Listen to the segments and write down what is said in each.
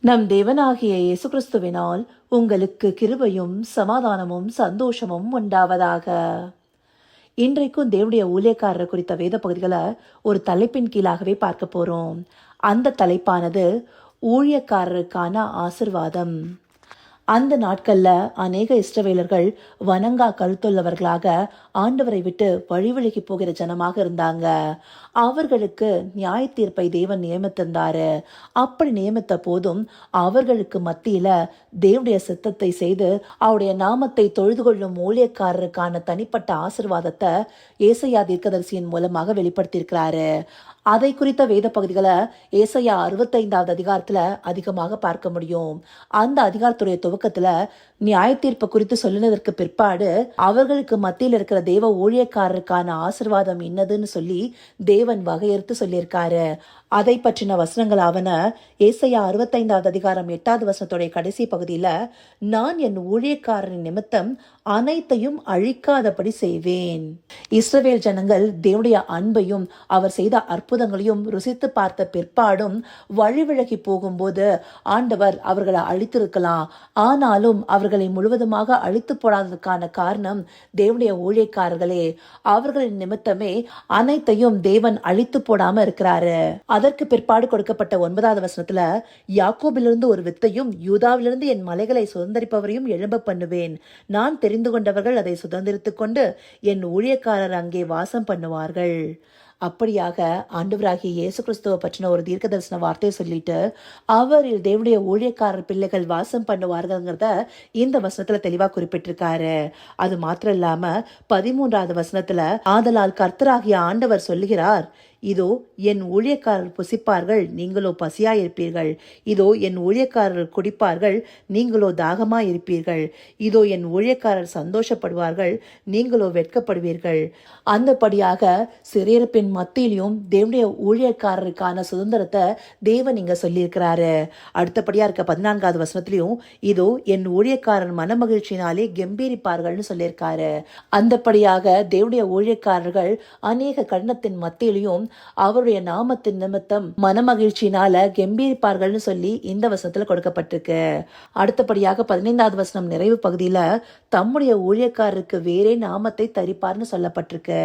நம் தேவனாகிய இயேசு கிறிஸ்துவினால் உங்களுக்கு கிருபையும் சமாதானமும் சந்தோஷமும் உண்டாவதாக. இன்றைக்கும் தேவனுடைய ஊழியக்காரர் குறித்த வேத பகுதிகளை ஒரு தலைப்பின் கீழாகவே பார்க்க போறோம். அந்த தலைப்பானது ஊழியக்காரருக்கான ஆசிர்வாதம். அந்த நாட்கள்ல அநேக இஸ்ரவேலர்கள் வணங்கா கழுத்துள்ளவர்களாக ஆண்டவரை விட்டு வழிவிலகி போகிற ஜனமாக இருந்தாங்க. அவர்களுக்கு நியாய தீர்ப்பை தேவன் நியமித்திருந்தாரு. அப்படி நியமித்த போதும் அவர்களுக்கு மத்தியில தேவனுடைய சித்தத்தை செய்து அவருடைய நாமத்தை தொழுது கொள்ளும் ஊழியக்காரருக்கான தனிப்பட்ட ஆசிர்வாதத்தை ஏசாயா தீர்க்கதரிசியின் மூலமாக வெளிப்படுத்தியிருக்கிறாரு. அதை குறித்த வேத பகுதிகளை ஏசாயா 65வது அதிகாரத்துல அதிகமாக பார்க்க முடியும். அந்த அதிகாரத்துடைய துவக்கத்துல நியாய தீர்ப்பு குறித்து சொல்லினதற்கு பிற்பாடு அவர்களுக்கு மத்தியில் இருக்கிற தேவ ஊழியக்காரருக்கான ஆசிர்வாதம் என்னதுன்னு சொல்லி தேவன் வகையறுத்து சொல்லியிருக்காரு. அதை பற்றின வசனங்கள் ஆவன ஏசாயா 65வது அதிகாரம் 8வது வசனத்துடைய கடைசி பகுதியில, நான் என் ஊழியக்காரரின் நிமித்தம் அனைத்தையும் அழிக்காதபடி செய்வேன். இஸ்ரவேல் ஜனங்கள் தேவனுடைய அன்பையும் அவர் செய்த அற்புதங்களையும் ருசித்து பார்த்த பிற்பாடும் வழிவிலகி போகும்போது ஆண்டவர் அவர்களை அழித்திருக்கலாம். ஆனாலும் அவர்களை முழுவதுமாக அழித்து போடாததற்கான காரணம் தேவனுடைய ஊழியக்காரர்களே. அவர்களின் நிமித்தமே அனைத்தையும் தேவன் அழித்து போடாம இருக்கிறாரு. அதற்கு பிற்பாடு கொடுக்கப்பட்ட 9வது வசனத்துல, யாக்கோபிலிருந்து ஒரு வித்தையும் யூதாவிலிருந்து என் மலைகளை சுதந்திரிப்பவரையும் எழும்ப பண்ணுவேன். நான் தெரிந்து கொண்டவர்கள் அதை சுதந்திரித்துக் கொண்டு என் ஊழியக்காரர் அங்கே வாசம் பண்ணுவார்கள். அப்படியாக ஆண்டவராகிய இயேசு கிறிஸ்துவை பற்றின ஒரு தீர்க்க தரிசன வார்த்தையை சொல்லிட்டு அவரில் தேவனுடைய ஊழியக்காரர் பிள்ளைகள் வாசம் பண்ணுவார்கள்ங்கிறத இந்த வசனத்துல தெளிவா குறிப்பிட்டிருக்காரு. அது மாத்திரம் இல்லாம 13வது வசனத்துல, ஆதலால் கர்த்தராகிய ஆண்டவர் சொல்லுகிறார், இதோ என் ஊழியக்காரர் புசிப்பார்கள், நீங்களோ பசியாயிருப்பீர்கள். இதோ என் ஊழியக்காரர் குடிப்பார்கள், நீங்களோ தாகமாயிருப்பீர்கள். இதோ என் ஊழியக்காரர் சந்தோஷப்படுவார்கள், நீங்களோ வெட்கப்படுவீர்கள். அந்தபடியாக சிறையிருப்பின் மத்தியிலும் தேவனுடைய ஊழியக்காரருக்கான சுதந்திரத்தை தேவன் இங்க சொல்லியிருக்கிறாரு. அடுத்தபடியா இருக்க 14வது வசனத்திலையும், இதோ என் ஊழியக்காரர் மன மகிழ்ச்சியினாலே கம்பீரிப்பார்கள்னு சொல்லியிருக்காரு. அந்தபடியாக தேவனுடைய ஊழியக்காரர்கள் அநேக கடினத்தின் மத்தியிலையும் அவருடைய நாமத்தின் நிமித்தம் மனமகிழ்ச்சியினால கம்பீரிப்பார்கள்னு சொல்லி இந்த வசனத்துல கொடுக்கப்பட்டிருக்கு. அடுத்தபடியாக 15வது வசனம் நிறைவு பகுதியில தம்முடைய ஊழியக்காரருக்கு வேறே நாமத்தை தரிப்பார்னு சொல்லப்பட்டிருக்கு.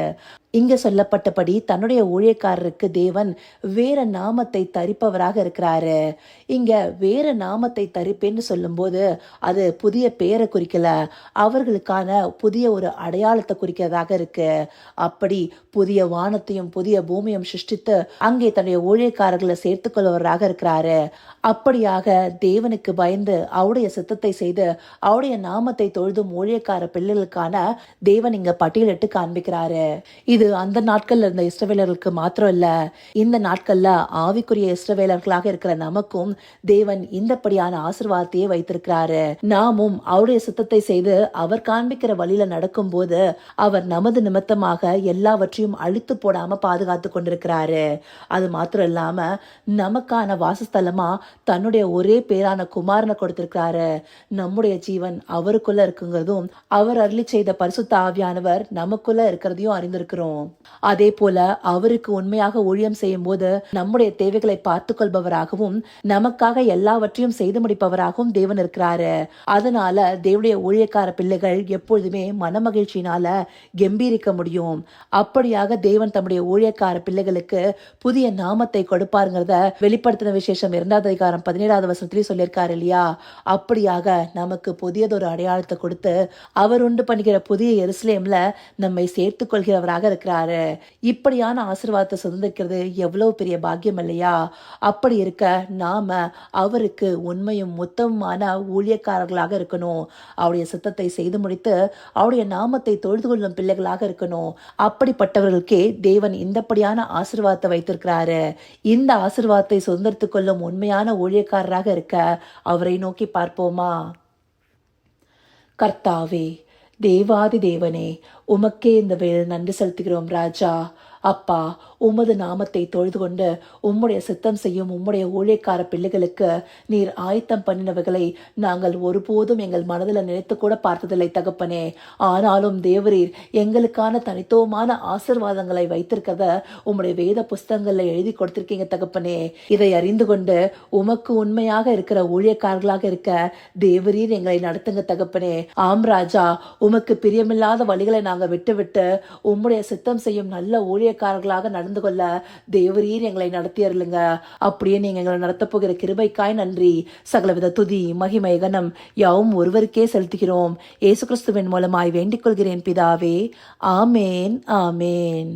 இங்க சொல்லப்பட்டபடி தன்னுடைய ஊழியக்காரருக்கு தேவன் வேற நாமத்தை தரிப்பவராக இருக்கிறாரு. இங்க வேற நாமத்தை தரிப்பேன்னு சொல்லும் போது அது புதிய பெயரை குறிக்கல, அவர்களுக்கான புதிய ஒரு அடையாளத்தை குறிக்கிறதாக இருக்கு. அப்படி புதிய வானத்தையும் புதிய பூமியும் சிருஷ்டித்து அங்கே தன்னுடைய ஊழியக்காரர்களை சேர்த்துக் கொள்வராக இருக்கிறாரு. அப்படியாக தேவனுக்கு பயந்து அவருடைய சித்தத்தை செய்து அவருடைய நாமத்தை தொழுதும் ஊழியக்கார பிள்ளைகளுக்கான தேவன் இங்க பட்டியலிட்டு காண்பிக்கிறாரு. இது அந்த நாட்கள்ல இருந்த இஸ்ரவேலர்களுக்கு மாத்திரம் இல்ல, இந்த நாட்கள்ல ஆவிக்குரிய இஸ்ரவேலர்களாக இருக்கிற நமக்கும் தேவன் இந்தப்படியான ஆசீர்வாதத்தையே வைத்திருக்கிறாரு. நாமும் அவருடைய சித்தத்தை செய்து அவர் காண்பிக்கிற வழியில நடக்கும் போது அவர் நமது நிமித்தமாக எல்லாவற்றையும் அழித்து போடாம பாதுகாத்து கொண்டிருக்கிறாரு. அது மாத்திரம் இல்லாம நமக்கான வாசஸ்தலமா தன்னுடைய ஒரே பேரான குமாரனை கொடுத்திருக்கிறாரு. நம்முடைய ஜீவன் அவருக்குள்ள இருக்குங்கிறதும் அவர் அருளி செய்த பரிசுத்த ஆவியானவர் நமக்குள்ள இருக்கிறதையும் அறிந்திருக்கிறோம். அதே போல அவருக்கு உண்மையாக ஊழியம் செய்யும் போது நம்முடைய தேவைகளை பார்த்து கொள்பவராகவும் நமக்காக எல்லாவற்றையும் செய்து முடிப்பவராகவும் தேவன் இருக்கிறாரு. அதனால தேவனுடைய ஊழியக்கார பிள்ளைகள் எப்பொழுதுமே மனமகிழ்ச்சியினால கம்பீரிக்க முடியும். அப்படியாக தேவன் தம்முடைய ஊழியக்கார பிள்ளைகளுக்கு புதிய நாமத்தை கொடுப்பாருங்கிறத வெளிப்படுத்தின விசேஷம் 2வது அதிகாரம் 17வது வசனத்திலே சொல்லியிருக்காரு இல்லையா? அப்படியாக நமக்கு புதியதொரு அடையாளத்தை கொடுத்து அவர் உண்டு பண்ணுகிற புதிய எருசலேம்ல நம்மை சேர்த்துக் கொள்கிறவராக இருக்கிறாரு. இப்படியான ஆசீர்வாதத்தை சுதந்திரிக்கிறது எவ்வளவு பெரிய பாக்கியம் இல்லையா? அப்படி இருக்க நாம அவருக்கு உண்மையும் மொத்தமான ஊழியக்காரர்களாக இருக்கணும். அவருடைய சித்தத்தை செய்து முடித்து அவருடைய நாமத்தை தொழுது கொள்ளும் பிள்ளைகளாக இருக்கணும். அப்படிப்பட்டவர்களுக்கே தேவன் இந்தப்படியான ஆசீர்வாதத்தை வைத்திருக்கிறாரு. இந்த ஆசீர்வாதத்தை சுதந்திரித்துக் கொள்ளும் உண்மையான ஊழியக்காரராக இருக்க அவரை நோக்கி பார்ப்போமா? கர்த்தாவே, தேவாதி தேவனே, உமக்கே இந்த வேளை நன்றி செலுத்துகிறோம் ராஜா. அப்பா, உமது நாமத்தை தொழுது கொண்டு உம்முடைய சித்தம் செய்யும் உம்முடைய ஊழியக்கார பிள்ளைகளுக்கு நீர் ஆயத்தம் பண்ணினவைகளை நாங்கள் ஒருபோதும் எங்கள் மனதில் நினைத்து கூட பார்த்ததில்லை தகப்பனே. ஆனாலும் தேவரீர் எங்களுக்கான தனித்துவமான ஆசீர்வாதங்களை வைத்திருக்கிறத உம்முடைய வேத புஸ்தகங்கள்ல எழுதி கொடுத்திருக்கீங்க தகப்பனே. இதை அறிந்து கொண்டு உமக்கு உண்மையாக இருக்கிற ஊழியக்காரர்களாக இருக்க தேவரீர் எங்களை நடத்துங்க தகப்பனே. ஆம் ராஜா, உமக்கு பிரியமில்லாத வழிகளை நாங்க விட்டு உம்முடைய சித்தம் செய்யும் நல்ல ஊழியக்காரர்களாக நடந்து கொள்ள தேவரீர் எங்களை நடத்தியருளுங்க. அப்படியே நீங்க எங்களை நடத்த போகிற கிருபைக்காய் நன்றி. சகலவித துதி மகிமை கனம் யாவும் ஒருவருக்கே செலுத்துகிறோம். இயேசு கிறிஸ்துவின் மூலமாய் வேண்டிக் கொள்கிறேன் பிதாவே. ஆமேன், ஆமேன்.